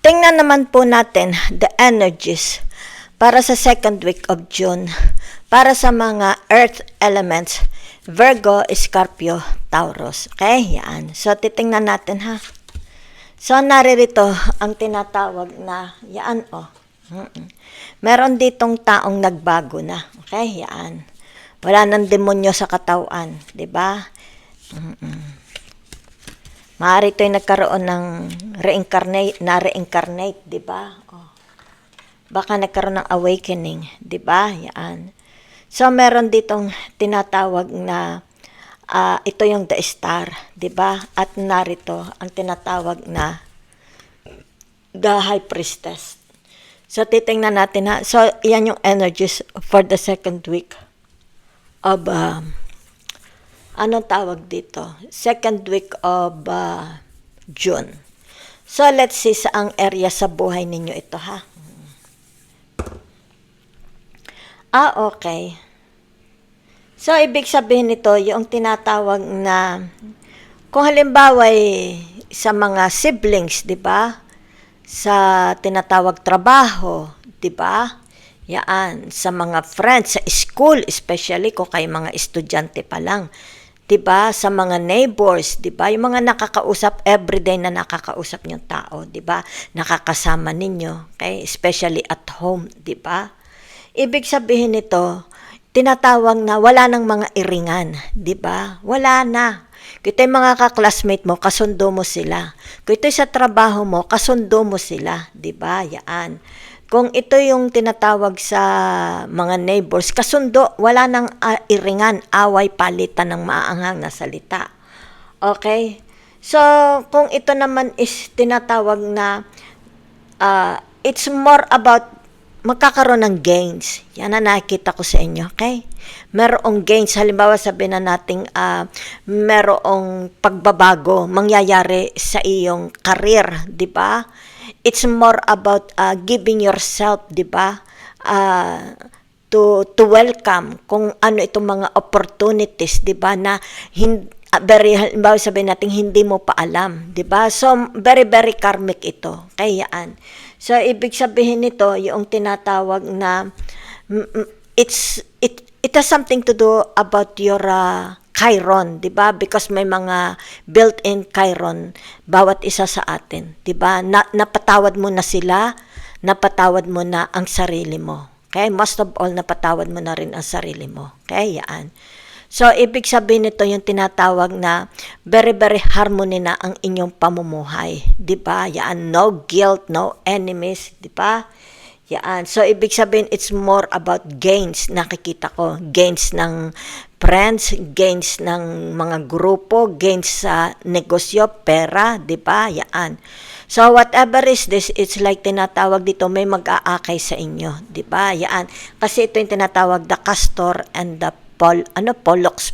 Tingnan naman po natin the energies para sa second week of June para sa mga earth elements, Virgo, Scorpio, Taurus. Okay, yan. So, titingnan natin ha. So, naririto ang tinatawag na, yan Meron ditong taong nagbago na. Okay, yan. Wala nang demonyo sa katawan, di ba? Maaari ito'y nagkaroon ng reincarnate, di ba? Baka nagkaroon ng awakening, di ba? Yan. So, meron ditong tinatawag na ito yung the star, di ba? At narito ang tinatawag na the high priestess. So, titingnan natin ha. So, yan yung energies for the second week of, anong tawag dito? Second week of June. So, let's see saang area sa buhay ninyo ito ha. Okay. So, ibig sabihin nito, yung tinatawag na, kung halimbawa sa mga siblings, di ba? Sa tinatawag trabaho, di ba? Yan, sa mga friends, sa school, especially kung kayo mga estudyante pa lang. Di ba? Sa mga neighbors, di ba? Yung mga nakakausap, everyday na nakakausap yung tao, di ba? Nakakasama ninyo, okay? Especially at home, di ba? Ibig sabihin nito, tinatawag na wala ng mga iringan, di ba? Wala na. Kung ito'y mga kaklasmate mo, kasundo mo sila. Kung ito'y sa trabaho mo, kasundo mo sila, di ba? Yan. Kung ito yung tinatawag sa mga neighbors, kasundo, wala nang iringan, away, palitan ng maaanghang na salita. Okay? So, kung ito naman is tinatawag na it's more about magkakaroon ng gains. Yan na nakikita ko sa inyo, okay? Merong gains. Halimbawa, sabihin na natin, merong pagbabago mangyayari sa iyong career, di ba? It's more about giving yourself, di ba? To welcome kung ano itong mga opportunities, di ba? Na halimbawa sabihin natin, hindi mo pa alam, di ba? So, very, very karmic ito. Kaya yan. So, ibig sabihin nito, yung tinatawag na, it has something to do about your Chiron, di ba? Because may mga built-in Chiron, bawat isa sa atin, di ba? Napatawad mo na sila, napatawad mo na ang sarili mo. Okay? Most of all, napatawad mo na rin ang sarili mo. Okay? Yan. So, ibig sabihin nito yung tinatawag na very, very harmony na ang inyong pamumuhay. Diba? Yan, no guilt, no enemies. Diba? Yan. So, ibig sabihin, it's more about gains. Nakikita ko, gains ng friends, gains ng mga grupo, gains sa negosyo, pera. Diba? Yan. So, whatever is this, it's like tinatawag dito, may mag-aakay sa inyo. Diba? Yan. Kasi ito yung tinatawag, the castor and the polix,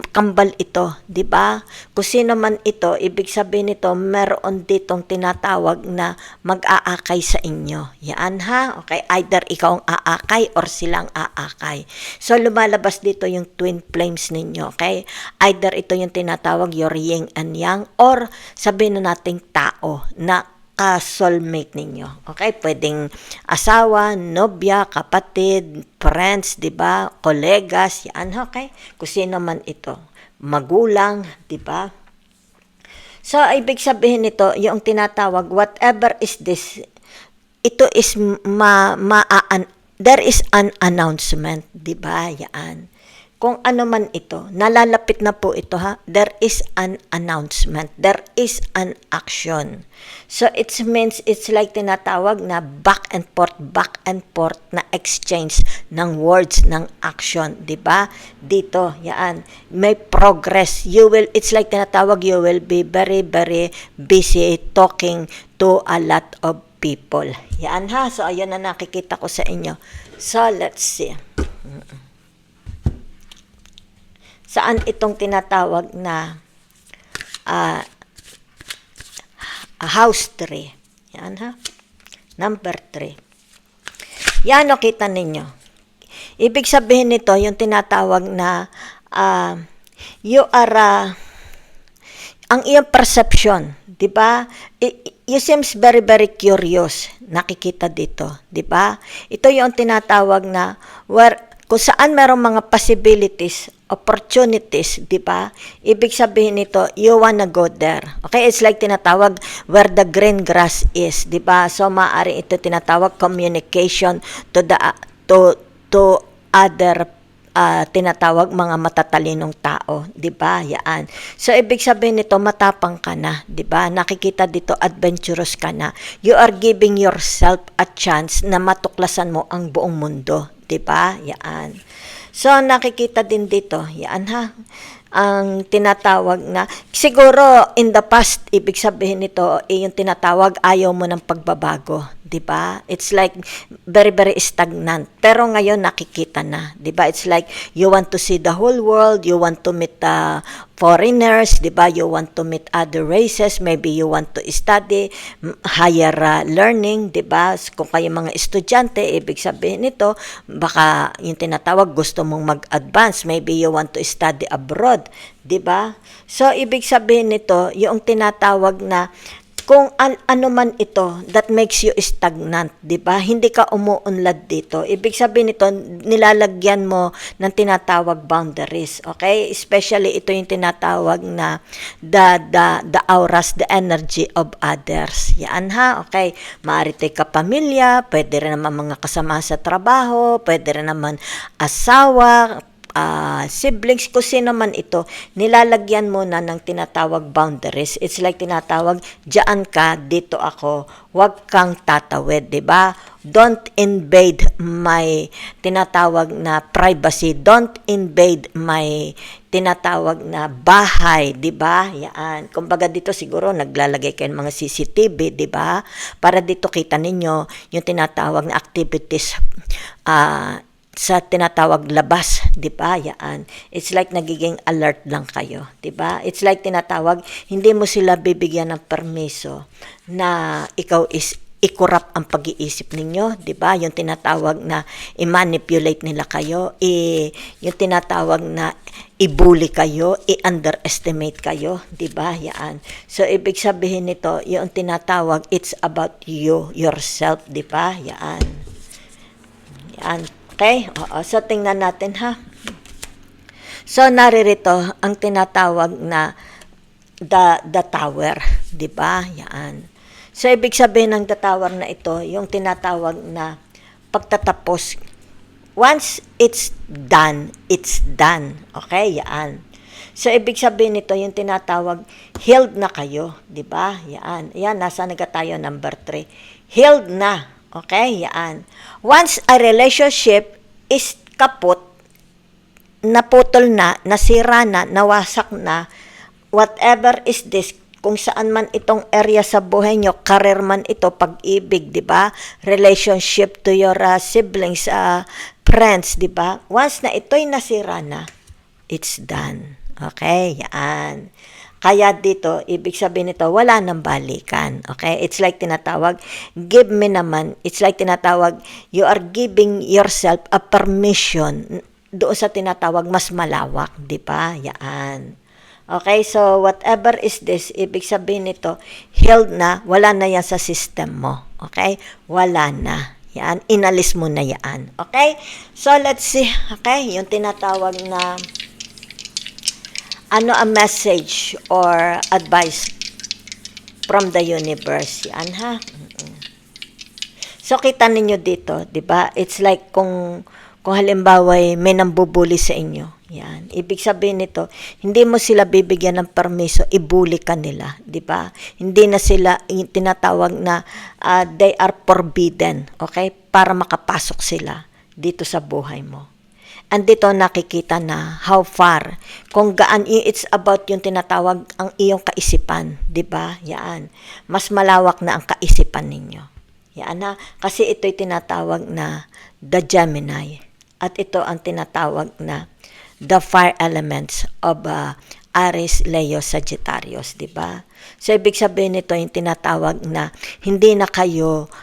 kambal ito, di ba? Kung sino man ito, ibig sabihin nito, meron ditong tinatawag na mag-aakay sa inyo. Yan ha? Okay, either ikaw ang aakay or silang aakay. So, lumalabas dito yung twin flames ninyo, okay? Either ito yung tinatawag your yin and yang or sabihin na nating tao na ka-soulmate ninyo. Okay? Pwedeng asawa, nobya, kapatid, friends, di ba? Kolegas, yan. Okay? Kung sino man ito. Magulang, di ba? So, ibig sabihin nito, yung tinatawag, whatever is this, ito is there is an announcement, di ba? Yan. Kung ano man ito, nalalapit na po ito ha, there is an announcement, there is an action. So it means it's like tinatawag na back and forth na exchange ng words, ng action, di ba? Dito, yan, may progress. It's like tinatawag, you will be very, very busy talking to a lot of people. Yan ha, so ayun na nakikita ko sa inyo. So let's see. Saan itong tinatawag na house 3. Yan ha. Number 3. Yan o, kita ninyo. Ibig sabihin nito, yung tinatawag na you are ang iyong perception, di ba? you seems very, very curious. Nakikita dito, di ba? Ito yung tinatawag na kung saan merong mga possibilities, opportunities, di ba? Ibig sabihin nito, you wanna go there. Okay, it's like tinatawag where the green grass is, di ba? So maaari ito tinatawag communication to the to other tinatawag mga matatalinong tao, 'di ba? Yan. So ibig sabihin nito matapang ka na, 'di ba? Nakikita dito adventurous ka na. You are giving yourself a chance na matuklasan mo ang buong mundo, 'di ba? Yan. So nakikita din dito, yan ha. Ang tinatawag na, siguro in the past, ibig sabihin nito, yung tinatawag ayaw mo ng pagbabago, di ba? It's like very, very stagnant. Pero ngayon nakikita na, di ba? It's like you want to see the whole world, you want to meet foreigners, di ba? You want to meet other races, maybe you want to study higher learning, di ba? Kung kayo mga estudyante, ibig sabihin nito, baka yung tinatawag gusto mong mag-advance, maybe you want to study abroad, di ba? So ibig sabihin nito, yung tinatawag na kung ano man ito that makes you stagnant, di ba? Hindi ka umuunlad dito. Ibig sabihin nito, nilalagyan mo ng tinatawag boundaries, okay? Especially ito yung tinatawag na the auras, the energy of others. Yan ha, okay? Maaari tayo kapamilya, pwede rin naman mga kasama sa trabaho, pwede rin naman asawa, siblings, kung sino man ito, nilalagyan mo na ng tinatawag boundaries. It's like tinatawag, diyan ka, dito ako, wag kang tatawid, di ba? Don't invade my tinatawag na privacy. Don't invade my tinatawag na bahay, di ba? Yan. Kumbaga dito siguro naglalagay kayo ng mga CCTV, di ba? Para dito kita ninyo yung tinatawag na activities sa tinatawag labas, di ba? Yan. It's like nagiging alert lang kayo, di ba? It's like tinatawag, hindi mo sila bibigyan ng permiso na ikaw is i-corrupt ang pag-iisip ninyo, di ba? Yung tinatawag na i-manipulate nila kayo, yung tinatawag na i-bully kayo, i-underestimate kayo, di ba? Yan. So ibig sabihin nito, yung tinatawag, it's about you, yourself, di ba? Yan. Yan. Okay? Oo. So, tingnan natin ha. So, naririto ang tinatawag na the tower. Diba? Yan. So, ibig sabihin ng the tower na ito, yung tinatawag na pagtatapos. Once it's done, it's done. Okay? Yan. So, ibig sabihin nito, yung tinatawag, healed na kayo. Diba? Yan. Yan, nasa na tayo, number 3. Healed na. Okay, yan. Once a relationship is kaput, naputol na, nasira na, nawasak na, whatever is this, kung saan man itong area sa buhay nyo, career man ito, pag-ibig, di ba? Relationship to your siblings, friends, di ba? Once na ito'y nasira na, it's done. Okay, yan. Kaya dito, ibig sabihin nito, wala nang balikan. Okay? It's like tinatawag, give me naman. It's like tinatawag, you are giving yourself a permission doon sa tinatawag mas malawak. Di ba? Yan. Okay? So, whatever is this, ibig sabihin nito, healed na, wala na yan sa system mo. Okay? Wala na. Yan. Inalis mo na yan. Okay? So, let's see. Okay? Yung tinatawag na ano a message or advice from the universe. Yan ha. So kita ninyo dito, 'di ba? It's like kung halimbawa may nambubuli sa inyo. Yan. Ibig sabihin nito, hindi mo sila bibigyan ng permiso, ibuli ka nila, 'di ba? Hindi na sila tinatawag na they are forbidden, okay? Para makapasok sila dito sa buhay mo. Andito nakikita na how far, kung gaan, it's about yung tinatawag ang iyong kaisipan, di ba? Yan. Mas malawak na ang kaisipan ninyo. Yan na. Kasi ito'y tinatawag na the Gemini. At ito ang tinatawag na the fire elements of Aries, Leo, Sagittarius, di ba? So, ibig sabihin nito yung tinatawag na hindi na kayo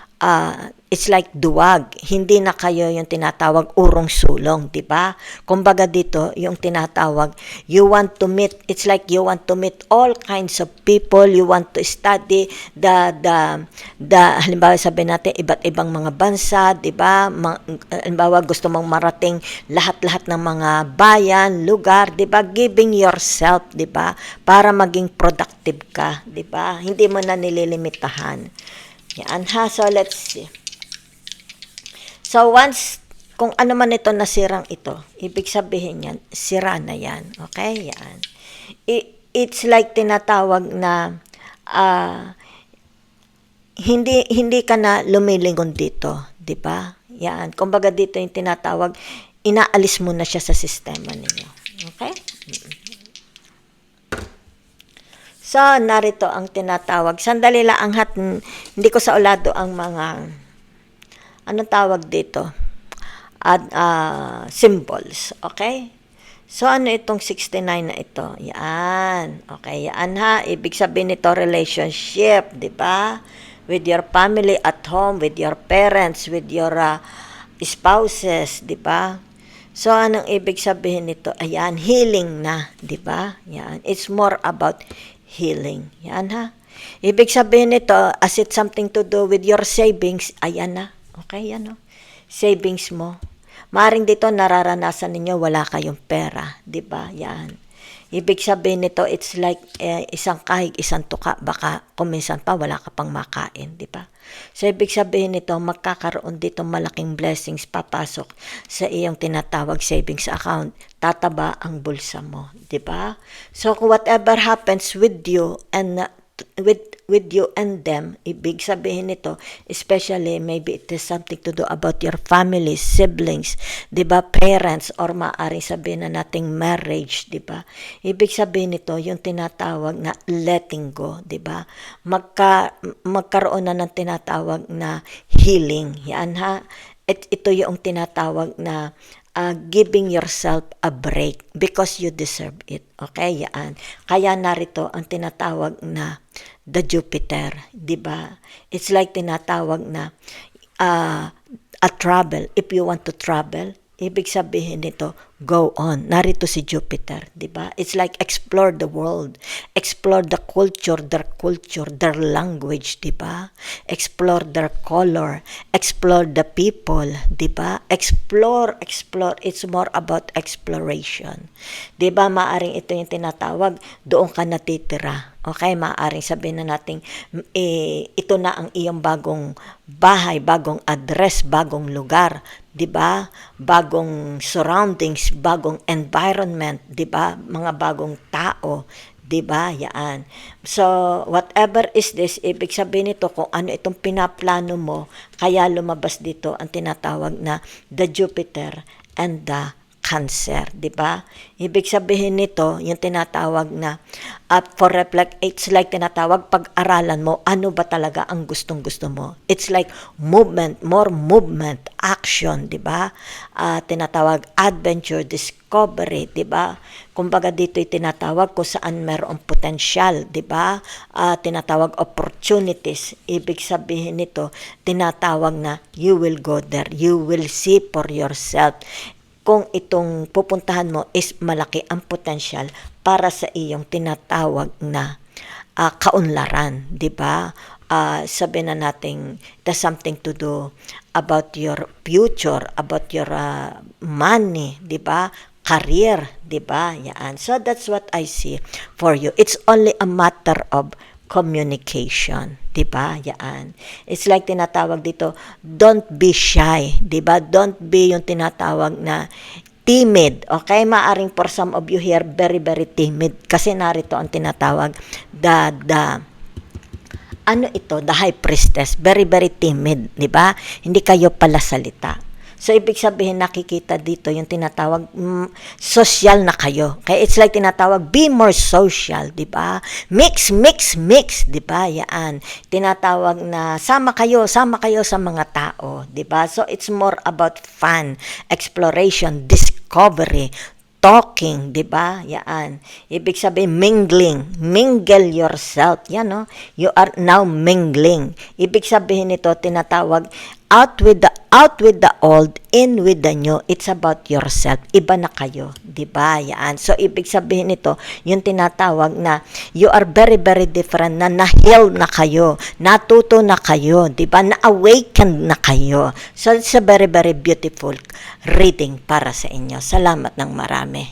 it's like duwag. Hindi na kayo yung tinatawag urong sulong, di ba? Kumbaga dito, yung tinatawag, you want to meet, it's like you want to meet all kinds of people, you want to study halimbawa sabihin natin, iba't ibang mga bansa, di ba? Halimbawa gusto mong marating lahat-lahat ng mga bayan, lugar, di ba? Giving yourself, di ba? Para maging productive ka, di ba? Hindi mo na nililimitahan. Yan ha, so let's see. So once, kung ano man ito nasirang ito, ibig sabihin yan, sira na yan. Okay, yan. It's like tinatawag na hindi ka na lumilingon dito, di ba? Yan, kumbaga dito yung tinatawag, inaalis mo na siya sa sistema ninyo. Okay? So, narito ang tinatawag. Sandali lang hindi ko sa ulado ang mga, anong tawag dito? Symbols. Okay? So, ano itong 69 na ito? Yan. Okay, yan ha. Ibig sabihin nito, relationship, di ba? With your family at home, with your parents, with your spouses, di ba? So, anong ibig sabihin nito? Ayan, healing na, di ba? Yan. It's more about healing. Yan ha. Ibig sabihin nito, as it's something to do with your savings, ayan na. Okay, yan o. Savings mo. Maaring dito nararanasan ninyo wala kayong pera, 'di ba? Yan. Ibig sabihin nito, it's like isang kahig, isang tuka, baka kuminsan pa wala ka pang makain, 'di ba? So ibig sabihin nito, magkakaroon dito malaking blessings papasok sa iyong tinatawag savings account. Tataba ang bulsa mo, 'di ba? So whatever happens with you and with you and them, ibig sabihin nito, especially maybe it is something to do about your family, siblings, 'di ba, parents, or maaring sabihin na nating marriage, 'di ba? Ibig sabihin nito yung tinatawag na letting go, 'di ba? Magkaroon na ng tinatawag na healing. Yan ha. Ito yung tinatawag na giving yourself a break because you deserve it. Okay, yan. Kaya narito ang tinatawag na the Jupiter, 'di ba? It's like tinatawag na a travel. If you want to travel, ibig sabihin nito, go on. Narito si Jupiter, 'di ba? It's like explore the world, explore the culture, their language, 'di ba? Explore their color, explore the people, 'di ba? Explore. It's more about exploration. 'Di ba? Maaring ito yung tinatawag, doon ka natitira. Okay, maaring sabihin na natin, ito na ang iyong bagong bahay, bagong address, bagong lugar, 'di ba? Bagong surroundings, bagong environment, 'di ba? Mga bagong tao, 'di ba? Yan. So, whatever is this, ibig sabihin nito kung ano itong pinaplano mo, kaya lumabas dito ang tinatawag na the Jupiter and the Cancer, 'di ba? Ibig sabihin nito, yung tinatawag na for reflect, it's like tinatawag pag-aralan mo ano ba talaga ang gustong-gusto mo. It's like movement, more movement, action, 'di ba? Tinatawag adventure, discovery, 'di ba? Kumbaga dito tinatawag kung saan mayroong potential, 'di ba? Tinatawag opportunities. Ibig sabihin nito, tinatawag na you will go there, you will see for yourself kung itong pupuntahan mo is malaki ang potensyal para sa iyong tinatawag na kaunlaran, 'di ba? Sabihin na natin, there's something to do about your future, about your money, 'di ba? Career, 'di ba? Yan. So that's what I see for you. It's only a matter of communication, 'di ba? Yan. It's like tinatawag dito, don't be shy, 'di ba? Don't be yung tinatawag na timid. Okay, maaring for some of you here very very timid kasi narito ang tinatawag the high priestess, very very timid, 'di ba? Hindi kayo pala salita. So, ibig sabihin, nakikita dito yung tinatawag, social na kayo. Kaya it's like tinatawag, be more social, di ba? Mix, di ba? Yan. Tinatawag na, sama kayo sa mga tao, di ba? So, it's more about fun, exploration, discovery, talking, di ba? Yan. Ibig sabihin, mingling. Mingle yourself. Yan, no? You are now mingling. Ibig sabihin nito, tinatawag, out with the old, in with the new. It's about yourself. Iba na kayo. Di ba? Yan. So, ibig sabihin nito, yung tinatawag na, you are very, very different, na na-heal na kayo, natuto na kayo, di ba? Na-awakened na kayo. So, it's a very, very beautiful reading para sa inyo. Salamat ng marami.